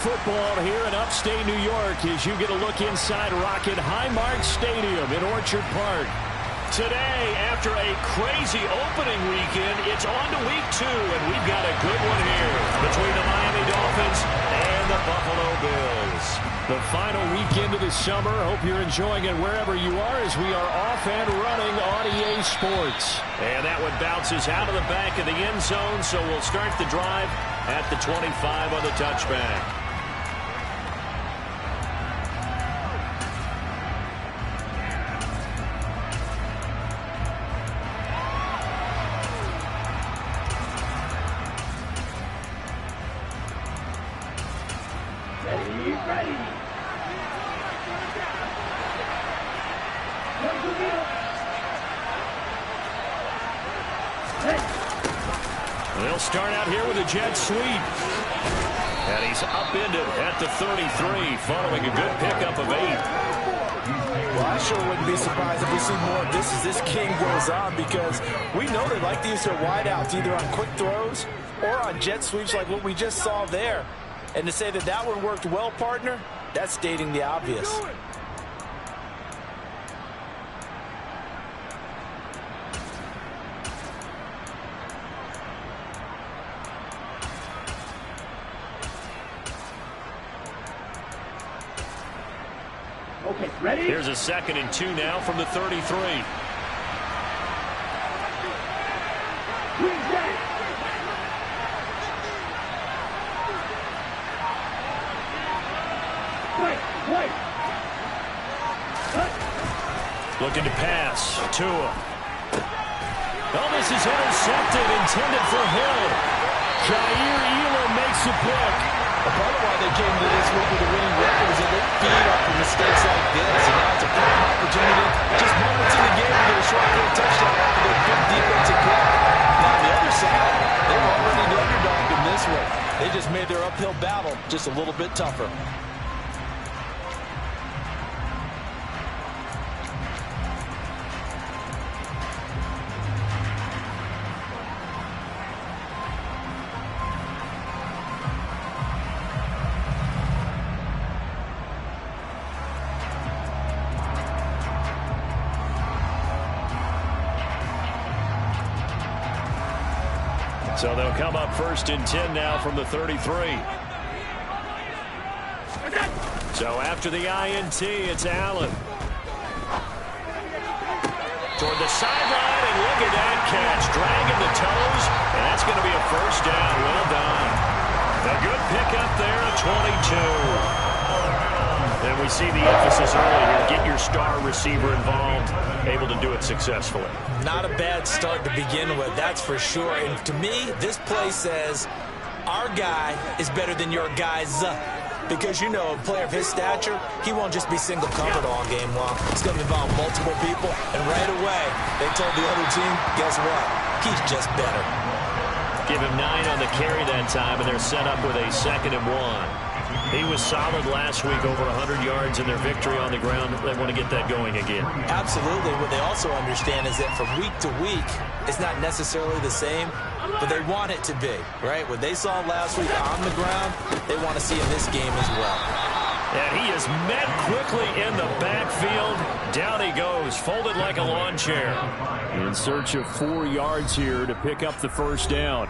Football here in upstate New York as you get a look inside Rocket Highmark Stadium in Orchard Park. Today, after a crazy opening weekend, it's on to week 2, and we've got a good one here between the Miami Dolphins and the Buffalo Bills. The final weekend of the summer. Hope you're enjoying it wherever you are as we are off and running on EA Sports. And that one bounces out of the back of the end zone, so we'll start the drive at the 25 on the touchback. They'll start out here with a jet sweep. And he's upended at the 33 following a good pickup of 8. Well, I sure wouldn't be surprised if we see more of this as this game goes on, because we know they like to use their wideouts either on quick throws or on jet sweeps like what we just saw there. And to say that that one worked well, partner, that's stating the obvious. Okay, ready? Here's a 2nd and 2 now from the 33. Looking to pass. Tua. Oh, this is intercepted, intended for Hill. Jair Elam makes a pick. A part of why they came to this week with a winning record is that they feed off of mistakes like this. And now it's a prime opportunity. Just moments in the game to get a short field touchdown after their big defensive play. Now on the other side, they were already the underdog in this one. They just made their uphill battle just a little bit tougher. So they'll come up 1st and 10 now from the 33. So after the INT, it's Allen. Toward the sideline, and look at that catch. Dragging the toes, and that's going to be a 1st down. Well done. A good pickup there at 22. And we see the emphasis early here. Get your star receiver involved, able to do it successfully. Not a bad start to begin with, that's for sure. And to me, this play says our guy is better than your guys. Because, you know, a player of his stature, he won't just be single covered all game long. It's going to involve multiple people. And right away, they told the other team, guess what? He's just better. Give him 9 on the carry that time, and they're set up with a 2nd and 1. He was solid last week, over 100 yards in their victory on the ground. They want to get that going again. Absolutely. What they also understand is that from week to week, it's not necessarily the same, but they want it to be, right? What they saw last week on the ground, they want to see in this game as well. And he is met quickly in the backfield. Down he goes, folded like a lawn chair. In search of 4 yards here to pick up the 1st down.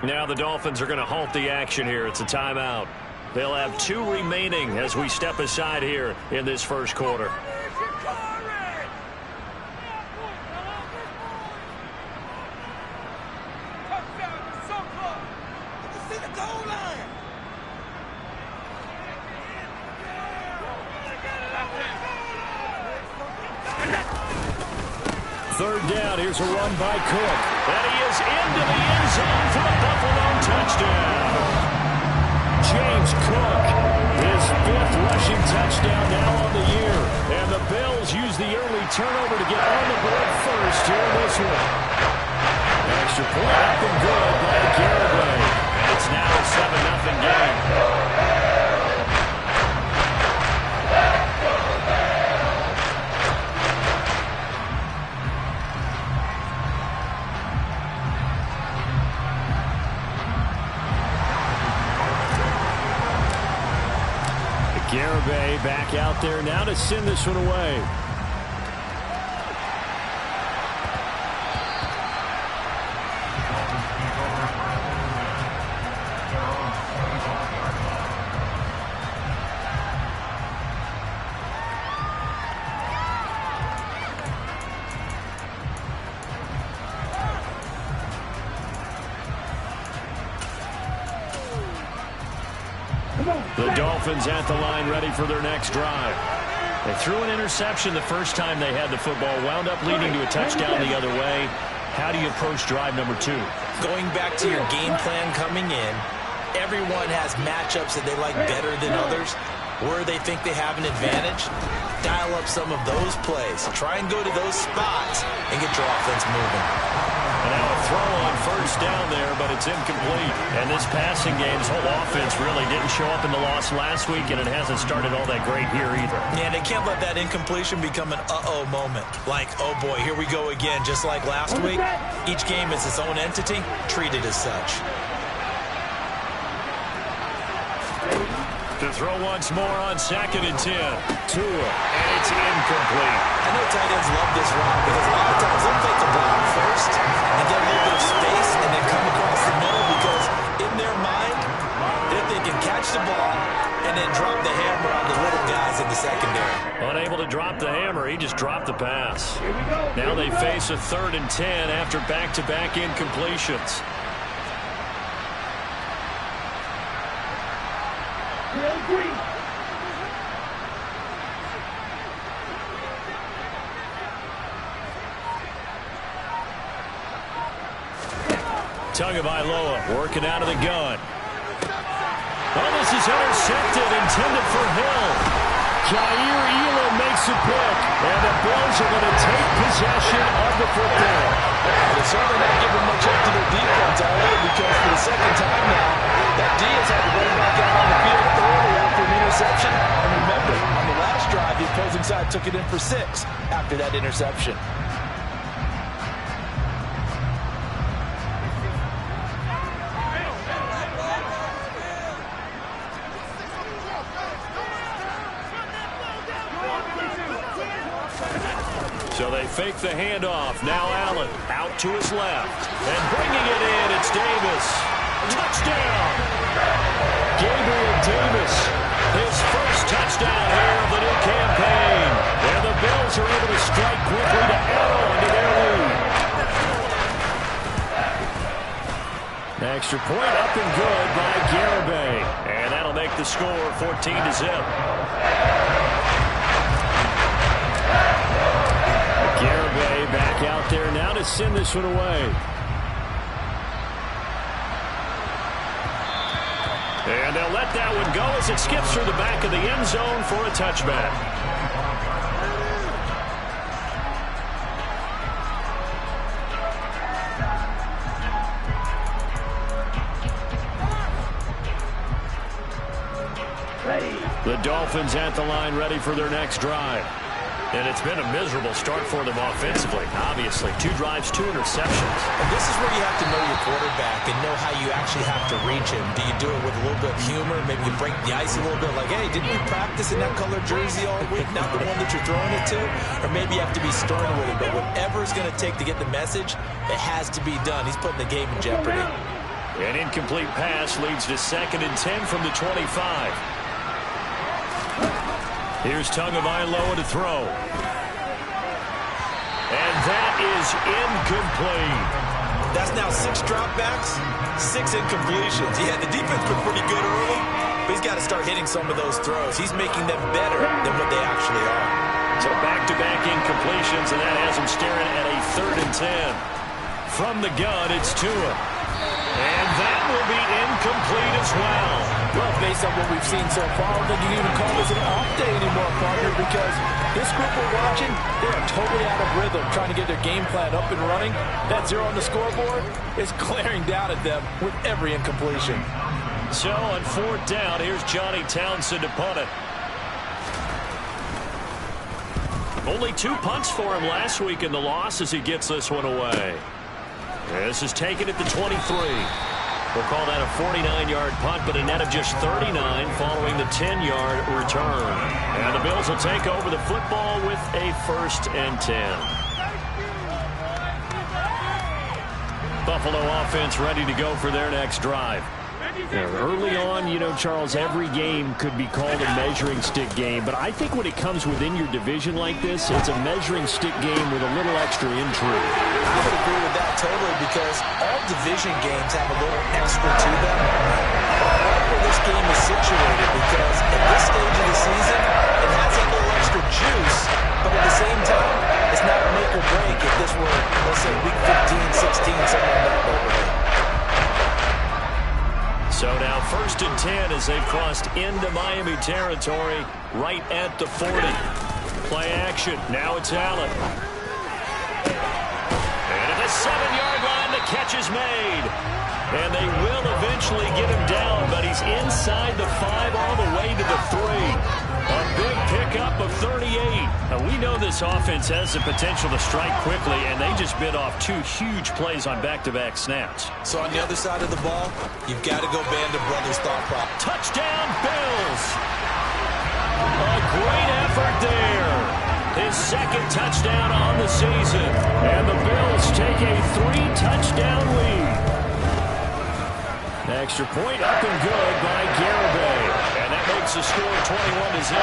Now the Dolphins are going to halt the action here. It's a timeout. They'll have 2 remaining as we step aside here in this 1st quarter. Third down, here's a run by Cook. And he is into the end zone for a Buffalo touchdown. James Cook, his 5th rushing touchdown now on the year. And the Bills use the early turnover to get on the board first here in this one. Extra point up and good by Garibay. It's now a 7-0 game. Garibay back out there now to send this one away. The Dolphins at the line ready for their next drive. They threw an interception the first time they had the football, wound up leading to a touchdown the other way. How do you approach drive number 2? Going back to your game plan coming in, everyone has matchups that they like better than others. Where they think they have an advantage, dial up some of those plays. Try and go to those spots and get your offense moving. And now a throw on first down there, but it's incomplete. And this passing game's whole offense really didn't show up in the loss last week, and it hasn't started all that great here either. Yeah, they can't let that incompletion become an uh-oh moment. Like, oh boy, here we go again, just like last week. Each game is its own entity, treat it as such. To throw once more on 2nd and 10. Tua, and it's incomplete. I know tight ends love this route because a lot of times they'll take the block first and get a little bit of space and then come across the middle because in their mind, they're thinking catch the ball and then drop the hammer on the little guys in the secondary. Unable to drop the hammer, he just dropped the pass. Now they face a 3rd and 10 after back-to-back incompletions. Tagovailoa working out of the gun. Oh, this is intercepted, intended for Hill. Jair Elam makes a pick, and the Bills are going to take possession of the football. They're certainly not giving much up to their defense, because for the second time now, that Diaz had to run back out on the field early after an interception. And remember, on the last drive, the opposing side took it in for 6 after that interception. So they fake the handoff. Now Allen out to his left. And bringing it in, it's Davis. Touchdown! Gabriel Davis, his first touchdown here of the new campaign. And the Bills are able to strike quickly to add on to their lead. An extra point up and good by Garibay. And that'll make the score 14-0. Garibay back out there now to send this one away. And they'll let that one go as it skips through the back of the end zone for a touchback. The Dolphins at the line ready for their next drive. And it's been a miserable start for them offensively. Obviously, 2 drives, 2 interceptions. And this is where you have to know your quarterback and know how you actually have to reach him. Do you do it with a little bit of humor? Maybe you break the ice a little bit, like, hey, didn't we practice in that color jersey all week, not the one that you're throwing it to? Or maybe you have to be stern with it. But whatever it's going to take to get the message, it has to be done. He's putting the game in jeopardy. An incomplete pass leads to 2nd and 10 from the 25. Here's Tagovailoa to throw. And that is incomplete. That's now 6 dropbacks, 6 incompletions. Yeah, the defense been pretty good early, but he's got to start hitting some of those throws. He's making them better than what they actually are. So back-to-back incompletions, and that has him staring at a 3rd and 10. From the gun, it's Tua. And that will be incomplete as well. Well, based on what we've seen so far, I don't think you can even call this an off day anymore, partner, because this group we're watching, they are totally out of rhythm, trying to get their game plan up and running. That 0 on the scoreboard is glaring down at them with every incompletion. So on 4th down, here's Johnny Townsend to punt it. Only 2 punts for him last week in the loss as he gets this one away. This is taken at the 23. We'll call that a 49-yard punt, but a net of just 39 following the 10-yard return. And the Bills will take over the football with a 1st and 10. Buffalo offense ready to go for their next drive. Early on, you know, Charles, every game could be called a measuring stick game, but I think when it comes within your division like this, it's a measuring stick game with a little extra intrigue. I would agree with that totally, because all division games have a little extra to them. I like where this game is situated, because at this stage of the season, it has a little extra juice, but at the same time, it's not a make or break if this were, let's say, week 15, 16, something like that neighborhood. So now 1st and 10 as they've crossed into Miami territory right at the 40. Play action. Now it's Allen. And at the 7-yard line, the catch is made. And they will eventually get him down, but he's inside the 5 all the way to the 3. A big pickup of 38. Now, we know this offense has the potential to strike quickly, and they just bit off 2 huge plays on back-to-back snaps. So on the other side of the ball, you've got to go Band of Brothers thought process. Touchdown, Bills! A great effort there. His 2nd touchdown on the season. And the Bills take a 3-touchdown lead. Extra point up and good by Garibay. And that makes the score 21-0.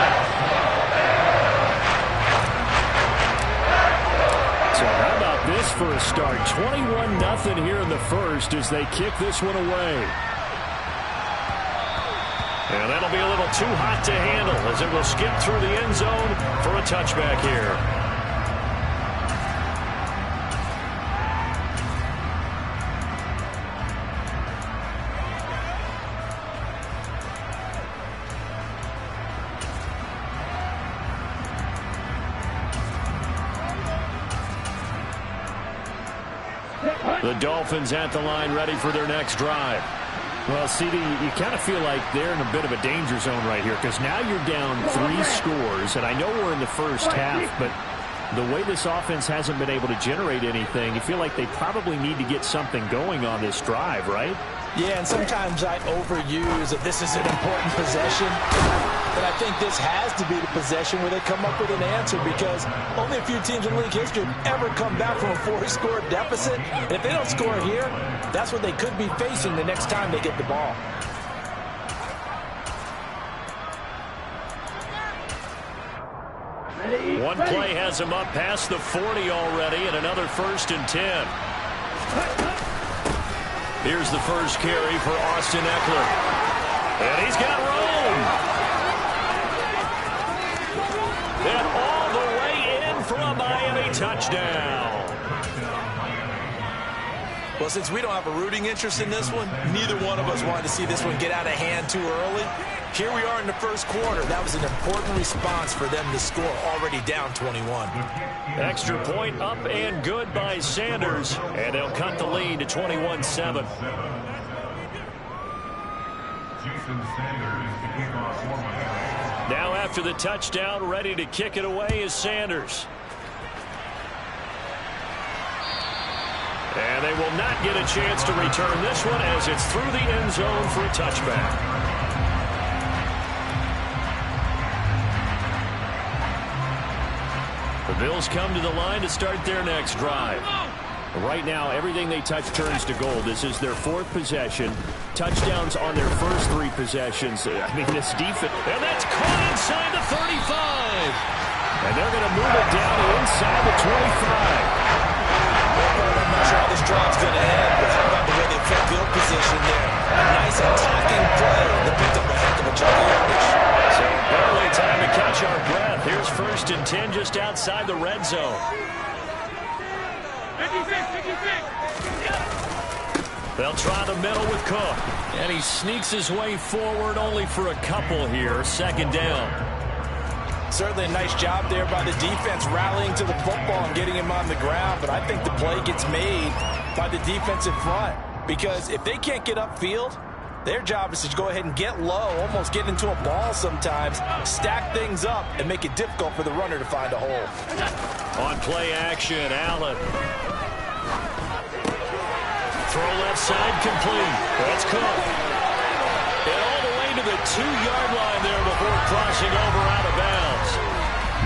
So how about this for a start? 21-0 here in the 1st as they kick this one away. And that'll be a little too hot to handle as it will skip through the end zone for a touchback here. The Dolphins at the line ready for their next drive. Well, CD, you kind of feel like they're in a bit of a danger zone right here because now you're down 3 scores, and I know we're in the first half, but the way this offense hasn't been able to generate anything, you feel like they probably need to get something going on this drive, right? Yeah, and sometimes I overuse that this is an important possession. But I think this has to be the possession where they come up with an answer, because only a few teams in league history have ever come back from a 4-score deficit. And if they don't score here, that's what they could be facing the next time they get the ball. One play has him up past the 40 already, and another 1st and 10. Here's the first carry for Austin Eckler. And he's got room. And all the way in for a Miami touchdown. Well, since we don't have a rooting interest in this one, neither one of us wanted to see this one get out of hand too early. Here we are in the 1st quarter. That was an important response for them to score, already down 21. Extra point up and good by Sanders, and they'll cut the lead to 21-7. Now after the touchdown, ready to kick it away is Sanders. And they will not get a chance to return this one as it's through the end zone for a touchback. The Bills come to the line to start their next drive. Right now, everything they touch turns to gold. This is their 4th possession. Touchdowns on their first 3 possessions. I mean, this defense. And that's caught inside the 35. And they're going to move it down inside the 25. I'm not sure how this drive's going to end, but how about the way they put field position there? A nice attacking play that picked up a heck of a chunk of yardage. So barely time to catch our breath. Here's 1st and 10 just outside the red zone. They'll try the middle with Cook. And he sneaks his way forward only for a couple here. 2nd down. Certainly a nice job there by the defense rallying to the football and getting him on the ground. But I think the play gets made by the defensive front, because if they can't get upfield, their job is to go ahead and get low, almost get into a ball sometimes, stack things up, and make it difficult for the runner to find a hole. On play action, Allen. Throw left side complete. That's Cook. And all the way to the 2-yard line there before crossing over out of bounds.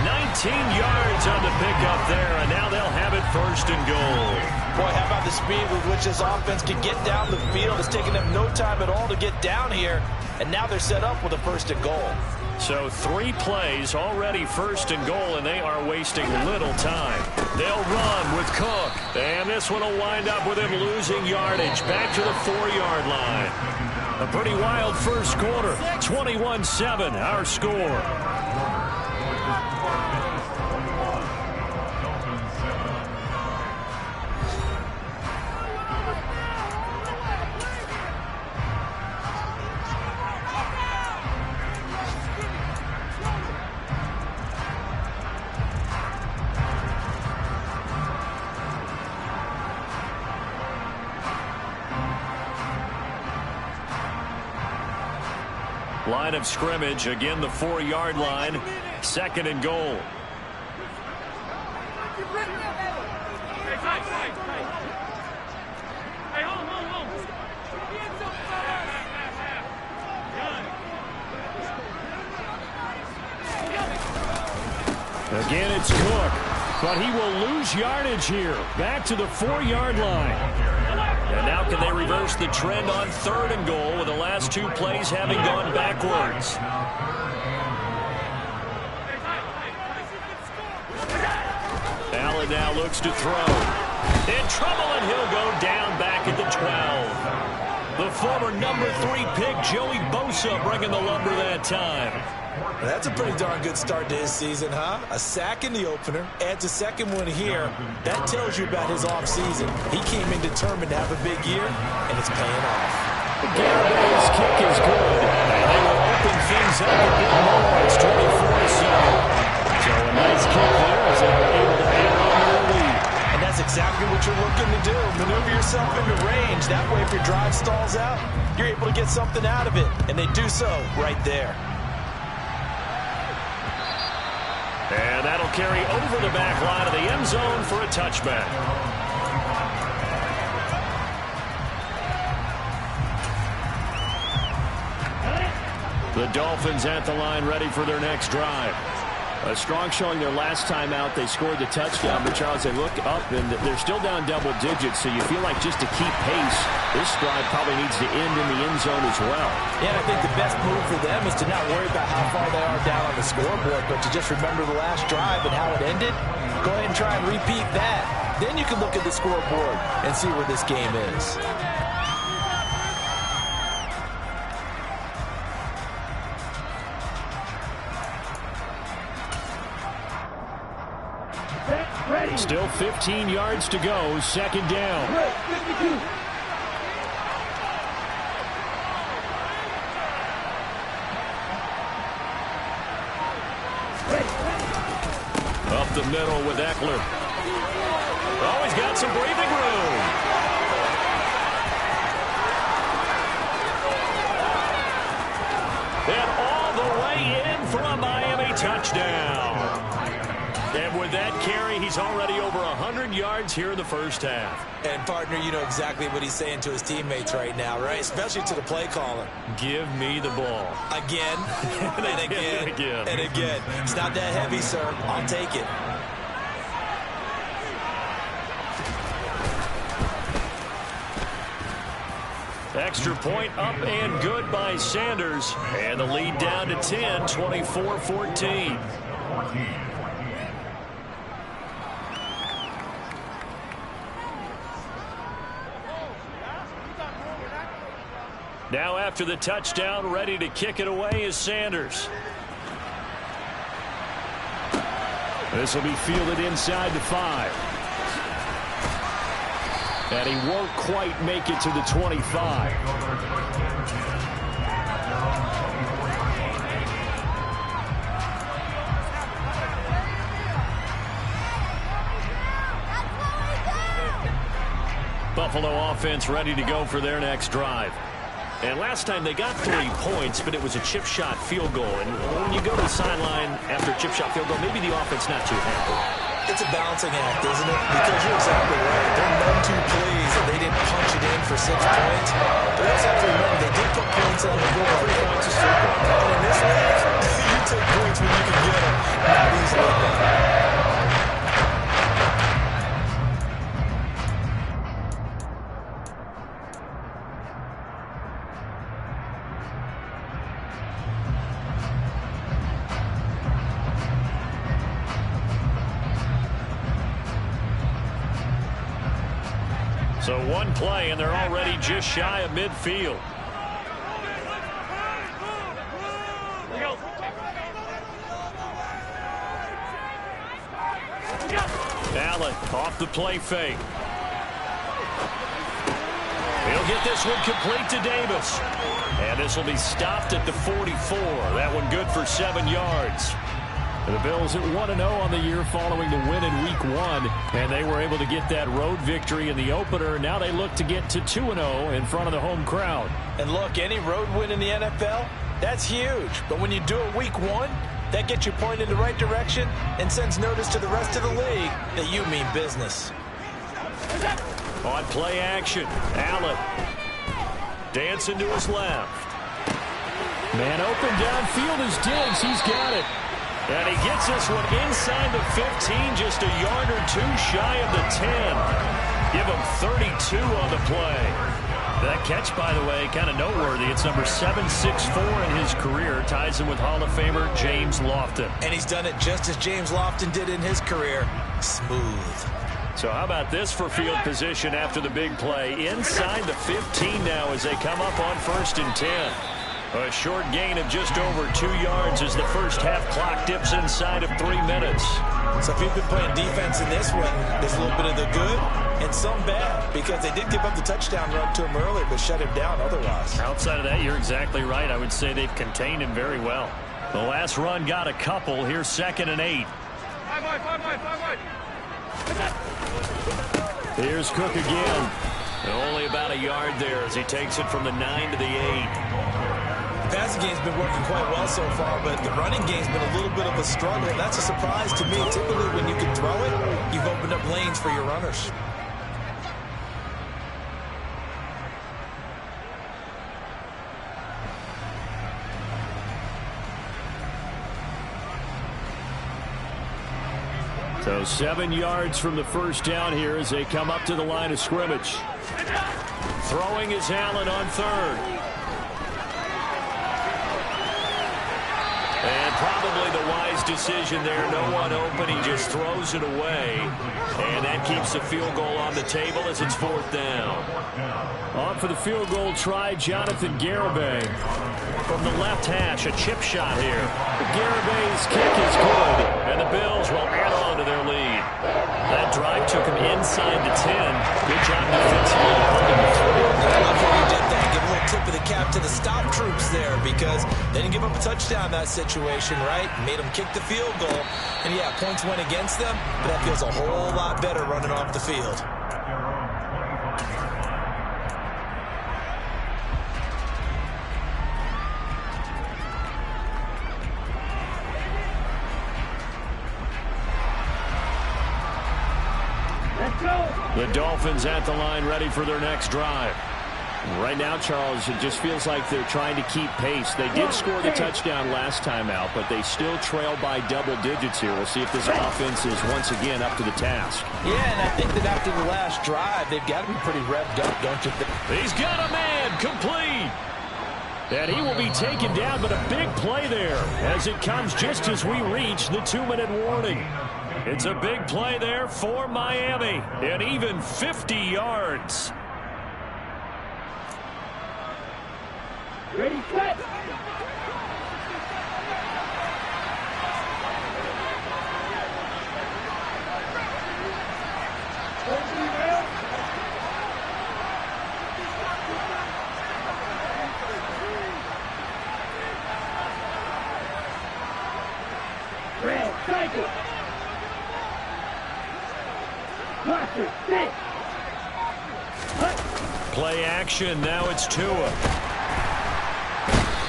19 yards on the pickup there, and now they'll have it first and goal. Boy, how about the speed with which this offense can get down the field? It's taken them no time at all to get down here, and now they're set up with a first and goal. So 3 plays already first and goal, and they are wasting little time. They'll run with Cook, and this one will wind up with him losing yardage back to the 4-yard line. A pretty wild first quarter. 21-7, our score. Line of scrimmage, again the 4-yard line, second and goal. Again, it's Cook, but he will lose yardage here, back to the 4-yard line. And now can they reverse the trend on third and goal with the last 2 plays having gone backwards? Allen now looks to throw. In trouble, and he'll go down back at the 12. The former number 3 pick, Joey Bosa, bringing the lumber that time. That's a pretty darn good start to his season, huh? A sack in the opener, adds a second one here. That tells you about his offseason. He came in determined to have a big year, and it's paying off. Garrett's kick is good, and they will open things up a bit more. It's 24-7. So a nice kick there as they were able to add on to the lead. And that's exactly what you're looking to do. Maneuver yourself into range. That way, if your drive stalls out, you're able to get something out of it. And they do so right there. And that'll carry over the back line of the end zone for a touchback. The Dolphins at the line, ready for their next drive. A strong showing their last time out. They scored the touchdown. But, Charles, they look up, and they're still down double digits. So you feel like just to keep pace, this drive probably needs to end in the end zone as well. Yeah, and I think the best move for them is to not worry about how far they are down on the scoreboard, but to just remember the last drive and how it ended. Go ahead and try and repeat that. Then you can look at the scoreboard and see where this game is. Still 15 yards to go, second down. Up the middle with Eckler. Oh, he's got some breathing room. And all the way in for a Miami touchdown. And with that carry, he's already over 100 yards here in the first half. And, partner, you know exactly what he's saying to his teammates right now, right? Especially to the play caller. Give me the ball. Again, and again, and again. It's not that heavy, sir. I'll take it. Extra point up and good by Sanders. And the lead down to 10, 24-14. Now after the touchdown, ready to kick it away is Sanders. This will be fielded inside the 5. And he won't quite make it to the 25. Buffalo offense ready to go for their next drive. And last time they got 3 points, but it was a chip shot field goal. And when you go to the sideline after a chip shot field goal, maybe the offense not too happy. It's a balancing act, isn't it? Because you're exactly right. They're none too pleased that they didn't punch it in for 6 points. But you also have to remember, they did put points on the board. 3 points is 3 points. And in this league, you take points when you can get them. Not easily done. So one play, and they're already just shy of midfield. Allen off the play fake. He'll get this one complete to Davis. And this will be stopped at the 44. That one good for 7 yards. The Bills at 1-0 on the year following the win in Week 1, and they were able to get that road victory in the opener. Now they look to get to 2-0 in front of the home crowd. And look, any road win in the NFL, that's huge. But when you do it Week 1, that gets you pointed in the right direction and sends notice to the rest of the league that you mean business. On play action, Allen dancing to his left. Man open downfield is Diggs. He's got it. And he gets this one inside the 15, just a yard or two shy of the 10. Give him 32 on the play. That catch, by the way, kind of noteworthy. It's number 764 in his career. Ties him with Hall of Famer James Lofton. And he's done it just as James Lofton did in his career. Smooth. So how about this for field position after the big play? Inside the 15 now as they come up on 1st and 10. A short gain of just over 2 yards as the first half clock dips inside of 3 minutes. So if you've been playing defense in this one, there's a little bit of the good and some bad, because they did give up the touchdown run to him earlier, but shut him down otherwise. Outside of that, you're exactly right. I would say they've contained him very well. The last run got a couple. Here's 2nd and 8. Here's Cook again. Only about a yard there as he takes it from the 9 to the 8. The passing game's been working quite well so far, but the running game's been a little bit of a struggle. That's a surprise to me. Typically, when you can throw it, you've opened up lanes for your runners. So 7 yards from the first down here as they come up to the line of scrimmage. Throwing is Allen on 3rd. And probably the wise decision there. No one open. He just throws it away. And that keeps the field goal on the table as it's 4th down. On for the field goal try, Jonathan Garibay. From the left hash, a chip shot here. Garibay's kick is good. And the Bills will add on to their lead. That drive took him inside the 10. Good job defensively to hold him to 3. I love how he did that. Give a little tip of the cap to the stop troops there, because they didn't give up a touchdown in that situation, right? Made them kick the field goal. And yeah, points went against them, but that feels a whole lot better running off the field. The Dolphins at the line, ready for their next drive. Right now, Charles, it just feels like they're trying to keep pace. They did score the touchdown last time out, but they still trail by double digits here. We'll see if this offense is once again up to the task. Yeah, and I think that after the last drive, they've got to be pretty revved up, don't you think? He's got a man complete. And he will be taken down, but a big play there as it comes just as we reach the 2-minute warning. It's a big play there for Miami, and even 50 yards. Ready, set. Red, cycle. Play action. Now it's Tua.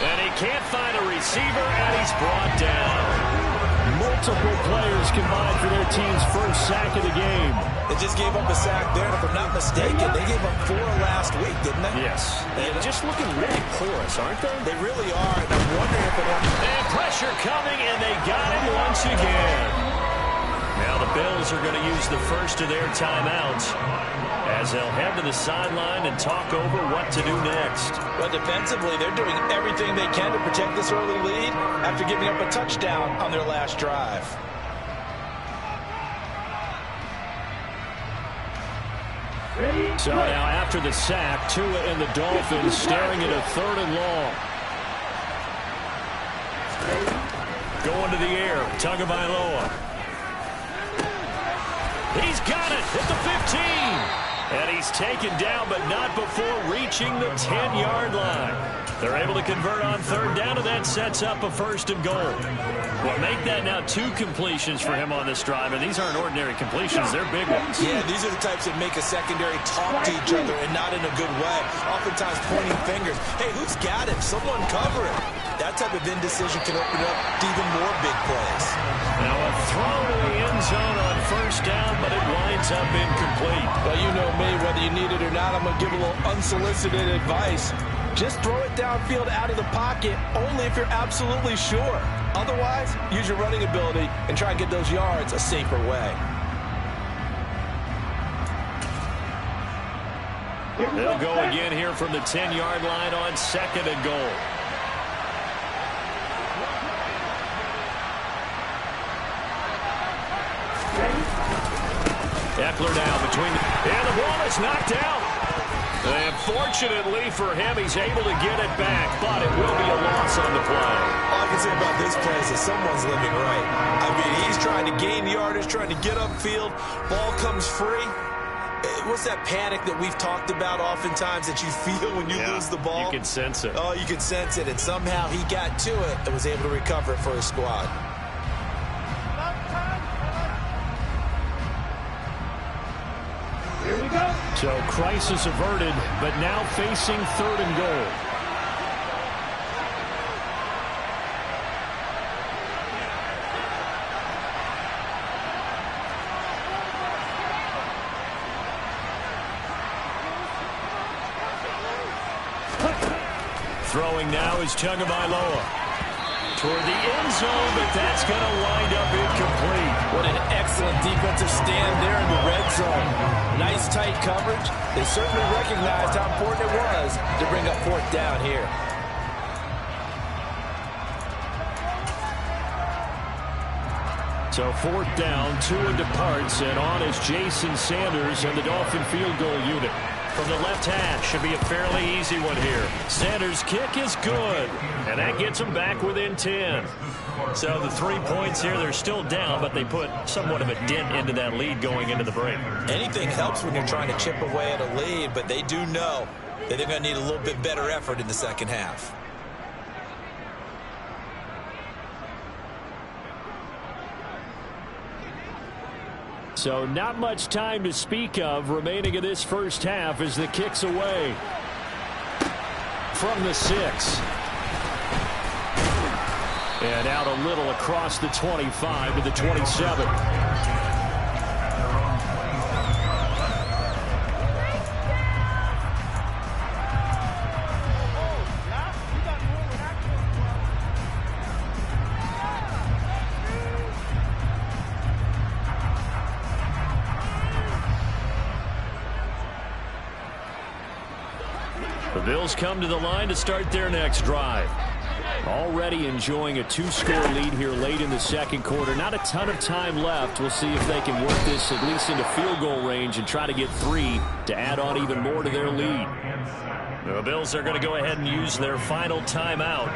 And he can't find a receiver, and he's brought down. multiple players combined for their team's first sack of the game. They just gave up a sack there, and if I'm not mistaken, they gave up 4 last week, didn't they? Yes. And just looking really porous, aren't they? They really are, and I'm wondering if it... And pressure coming, and they got him once again. Now the Bills are going to use the first of their timeouts as they'll head to the sideline and talk over what to do next. Well, defensively, they're doing everything they can to protect this early lead after giving up a touchdown on their last drive. So now after the sack, Tua and the Dolphins staring at a 3rd and long. Going to the air, Tagovailoa. He's got it at the 15. And he's taken down, but not before reaching the 10-yard line. They're able to convert on 3rd down, and that sets up a 1st and goal. Well, make that now 2 completions for him on this drive, and these aren't ordinary completions. They're big ones. Yeah, these are the types that make a secondary talk to each other, and not in a good way. Oftentimes pointing fingers. Hey, who's got him? Someone cover it. That type of indecision can open up to even more big plays. Now a throw to the end zone on 1st down, but it winds up incomplete. Well, you know me, whether you need it or not, I'm going to give a little unsolicited advice. Just throw it downfield out of the pocket only if you're absolutely sure. Otherwise, use your running ability and try and get those yards a safer way. They'll go again here from the 10-yard line on 2nd and goal. Eckler now between and the ball is knocked out. And fortunately for him, he's able to get it back, but it will be a loss on the play. All I can say about this play is that someone's living right. I mean, he's trying to gain yardage, trying to get upfield. Ball comes free. What's that panic that we've talked about oftentimes that you feel when you lose the ball? You can sense it. Oh, you can sense it, and somehow he got to it and was able to recover it for his squad. Here we go. So crisis averted, but now facing 3rd and goal. Throwing now is Tagovailoa. Toward the end zone, but that's going to wind up incomplete. What an excellent defensive stand there in the red zone. Nice tight coverage. They certainly recognized how important it was to bring up 4th down here. So 4th down, Tua departs, and on is Jason Sanders and the Dolphin field goal unit. From the left hash, should be a fairly easy one here. Sanders' kick is good, and that gets them back within 10. So the 3 points here, they're still down, but they put somewhat of a dent into that lead going into the break. Anything helps when you're trying to chip away at a lead, but they do know that they're going to need a little bit better effort in the second half. So not much time to speak of remaining in this first half as the kick's away from the 6. And out a little across the 25 to the 27. The Bills come to the line to start their next drive. Already enjoying a 2-score lead here late in the second quarter. Not a ton of time left. We'll see if they can work this at least into field goal range and try to get 3 to add on even more to their lead. The Bills are going to go ahead and use their final timeout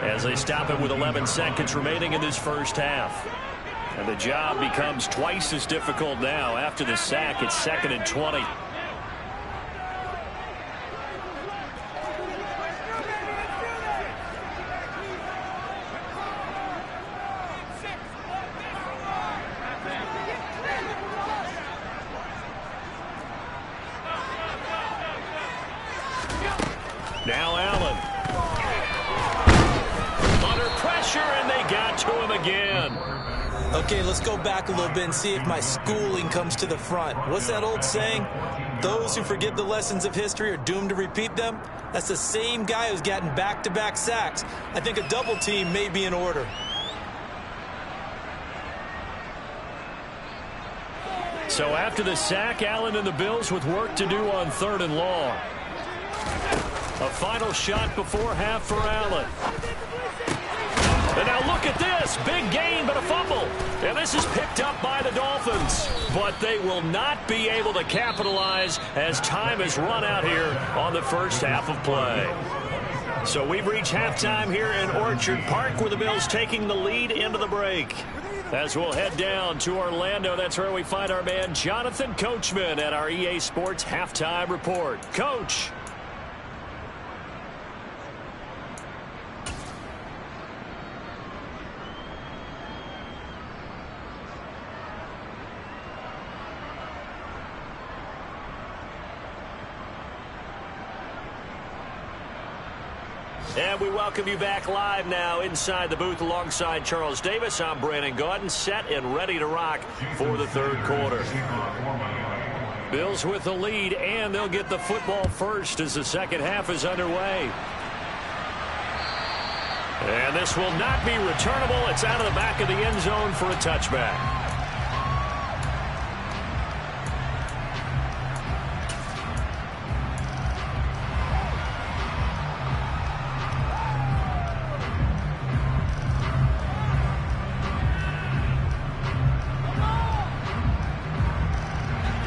as they stop it with 11 seconds remaining in this first half. And the job becomes twice as difficult now after the sack. It's 2nd and 20. Now Allen. Under pressure, and they got to him again. Okay, let's go back a little bit and see if my schooling comes to the front. What's that old saying? Those who forget the lessons of history are doomed to repeat them. That's the same guy who's gotten back-to-back sacks. I think a double team may be in order. So after the sack, Allen and the Bills with work to do on 3rd and long. A final shot before half for Allen. And now look at this. Big gain, but a fumble. And this is picked up by the Dolphins. But they will not be able to capitalize as time has run out here on the first half of play. So we've reached halftime here in Orchard Park, where the Bills taking the lead into the break. As we'll head down to Orlando, that's where we find our man Jonathan Coachman at our EA Sports Halftime Report. Coach. And we welcome you back live now inside the booth alongside Charles Davis. I'm Brandon Gaudin, set and ready to rock for the 3rd quarter. Bills with the lead, and they'll get the football first as the second half is underway. And this will not be returnable. It's out of the back of the end zone for a touchback.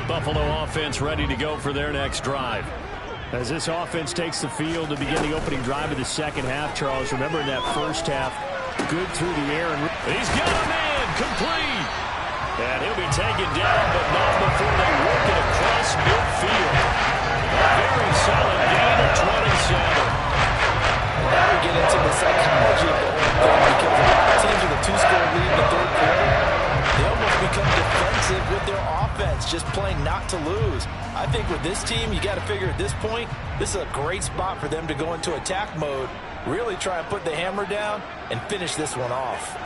Buffalo offense ready to go for their next drive. As this offense takes the field to begin the opening drive of the second half, Charles, remember in that first half, good through the air. And he's got a man complete. And he'll be taken down, but not before they work it across midfield. A very solid gain of 27. Now we get into the psychology of the whole thing, because a lot of teams with a 2-score lead in the 3rd quarter, they almost become defensive with their offense, just playing not to lose. I think with this team, you got to figure at this point, this is a great spot for them to go into attack mode, really try and put the hammer down and finish this one off.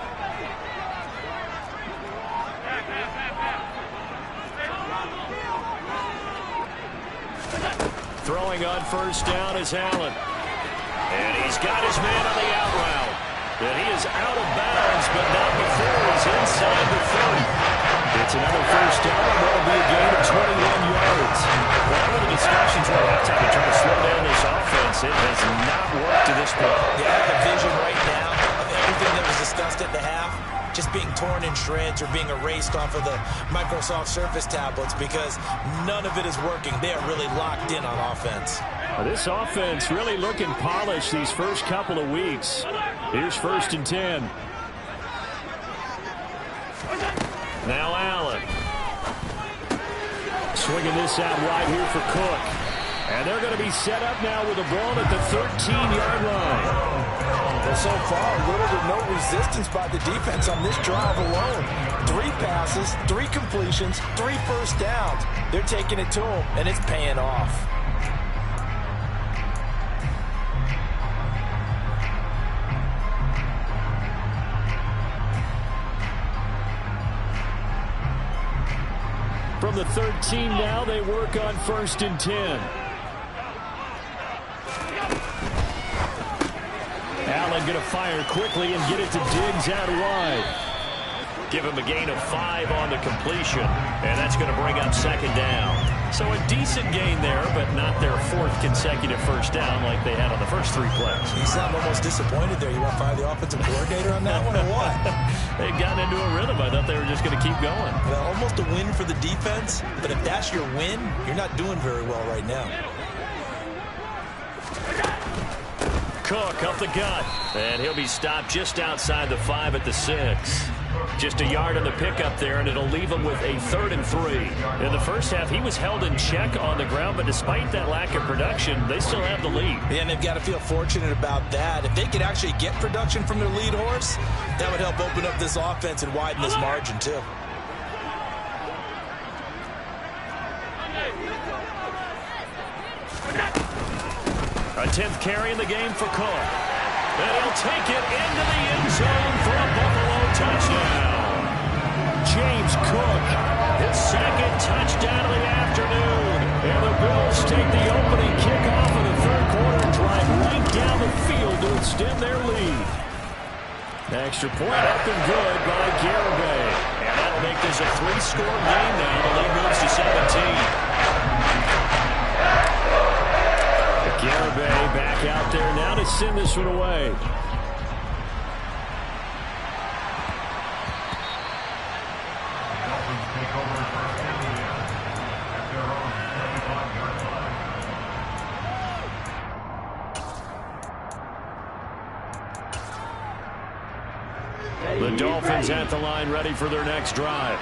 Throwing on first down is Allen. And he's got his man on the out route. And he is out of bounds, but not before he's inside the 30. It's another first down, and that'll be a gain of 21 yards. Whatever the discussions were at halftime to try to slow down this offense, it has not worked to this point. Yeah, the vision right now of everything that was discussed at the half, just being torn in shreds or being erased off of the Microsoft Surface tablets, because none of it is working. They are really locked in on offense. This offense really looking polished these first couple of weeks. Here's 1st and 10. Now Allen. Swinging this out wide here for Cook. And they're going to be set up now with the ball at the 13-yard line. Well, so far, little to no resistance by the defense on this drive alone. 3 passes, 3 completions, 3 first downs. They're taking it to them, and it's paying off. From the 13 now, they work on 1st and 10. Allen going to fire quickly and get it to Diggs out wide. Give him a gain of 5 on the completion, and that's going to bring up 2nd down. So a decent gain there, but not their 4th consecutive first down like they had on the first 3 plays. You sound almost disappointed there. You want to fire the offensive coordinator on that one or what? They've gotten into a rhythm. I thought they were just going to keep going. Well, almost a win for the defense, but if that's your win, you're not doing very well right now. Cook up the gut, and he'll be stopped just outside the 5 at the 6. Just a yard on the pickup there, and it'll leave him with a 3rd and 3. In the first half, he was held in check on the ground, but despite that lack of production, they still have the lead. Yeah, and they've got to feel fortunate about that. If they could actually get production from their lead horse, that would help open up this offense and widen this margin, too. A 10th carry in the game for Cook. And he'll take it into the end zone for a Buffalo touchdown. the field to extend their lead. Extra point up and good by Garibay. And that'll make this a 3-score game now. The lead moves to 17. Garibay back out there now to send this one away. The Dolphins at the line, ready for their next drive.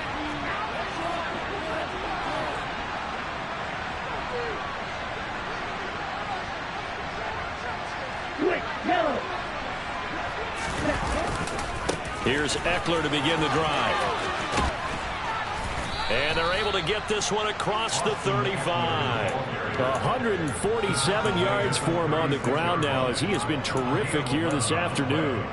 Here's Eckler to begin the drive. And they're able to get this one across the 35. 147 yards for him on the ground now as he has been terrific here this afternoon.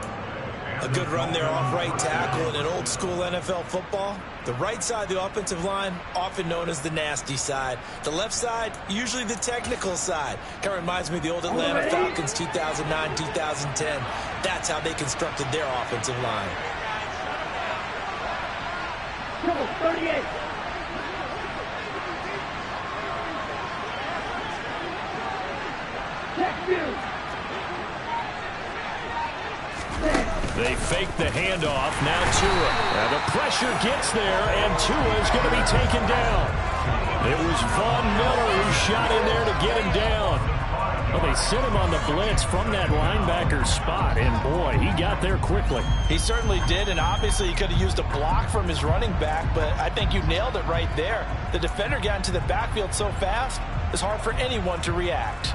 A good run there off right tackle in an old school NFL football. The right side of the offensive line, often known as the nasty side. The left side, usually the technical side. Kind of reminds me of the old Atlanta Falcons 2009, 2010. That's how they constructed their offensive line. 38. Check you. They fake the handoff. Now Tua. And the pressure gets there, and Tua is going to be taken down. It was Von Miller who shot in there to get him down. Well, they sent him on the blitz from that linebacker spot, and boy, he got there quickly. He certainly did, and obviously he could have used a block from his running back, but I think you nailed it right there. The defender got into the backfield so fast, it's hard for anyone to react.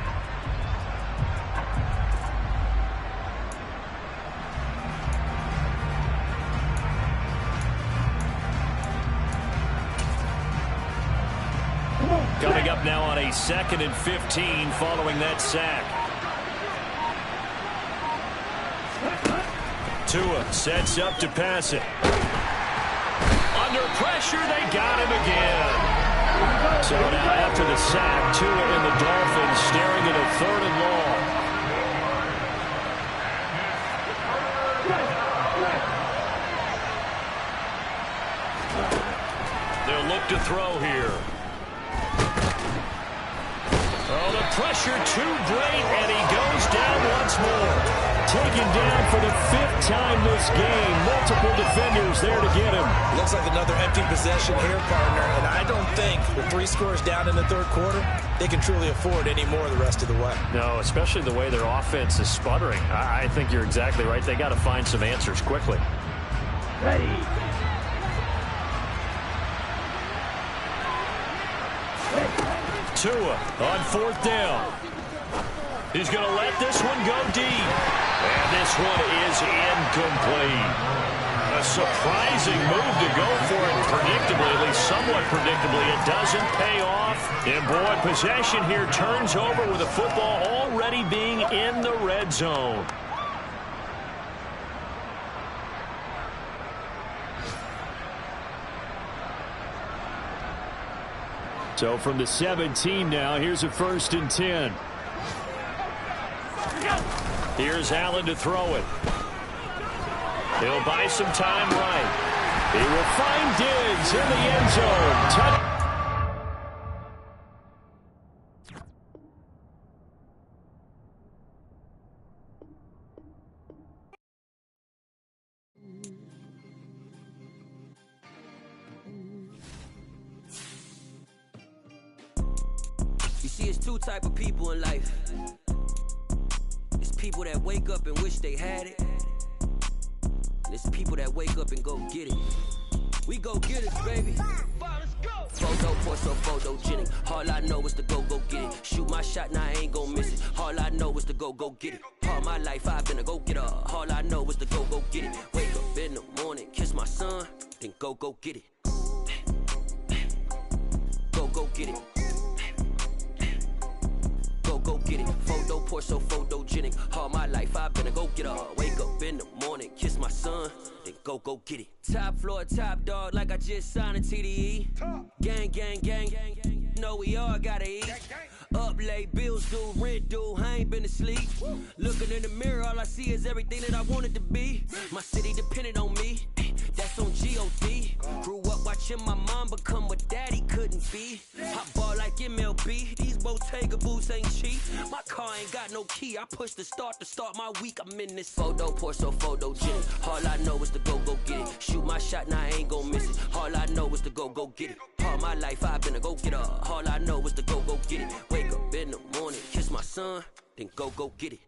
Coming up now on a 2nd and 15 following that sack. Tua sets up to pass it. Under pressure, they got him again. So now after the sack, Tua and the Dolphins staring at a 3rd and long. They'll look to throw here. Oh, the pressure too great, and he goes down once more. Taken down for the 5th time this game. Multiple defenders there to get him. Looks like another empty possession here, partner, and I don't think with 3 scores down in the 3rd quarter, they can truly afford any more the rest of the way. No, especially the way their offense is sputtering. I think you're exactly right. They got to find some answers quickly. Ready. Tua on 4th down. He's going to let this one go deep. And this one is incomplete. A surprising move to go for it predictably, at least somewhat predictably. It doesn't pay off. And boy, possession here turns over with the football already being in the red zone. So from the 17 now, here's a 1st and 10. Here's Allen to throw it. He'll buy some time right. He will find Diggs in the end zone. It's 2 type of people in life. It's people that wake up and wish they had it. And it's people that wake up and go get it. We go get it, baby. Photo, torso, photogenic. All I know is to go get it. Shoot my shot, now I ain't gon' miss it. All I know is to go get it. All my life I've been a go-getter. All I know is to go get it. Wake up in the morning, kiss my son, then go get it. Go get it. Go get it. Photo, torso, photogenic. All my life I've been a go-getter. Wake up in the morning, kiss my son, then go get it. Top floor, top dog, like I just signed a TDE. Gang, gang, gang, gang, gang. Know we all gotta eat. Up late, bills due, rent due, I ain't been asleep. Looking in the mirror, all I see is everything that I wanted to be. My city depended on me, that's on G.O.D. Grew up watching my mom become what daddy couldn't be. I ball like MLB, these Bottega boots ain't cheap. My car ain't got no key, I push the start to start my week. I'm in this photo, pour so photogenic. All I know is to go get it. Shoot my shot, now I ain't gon' miss it. All I know is to go get it. All my life I've been a go-getter. All I know is to go get it. Wake up in the morning, kiss my son, then go get it.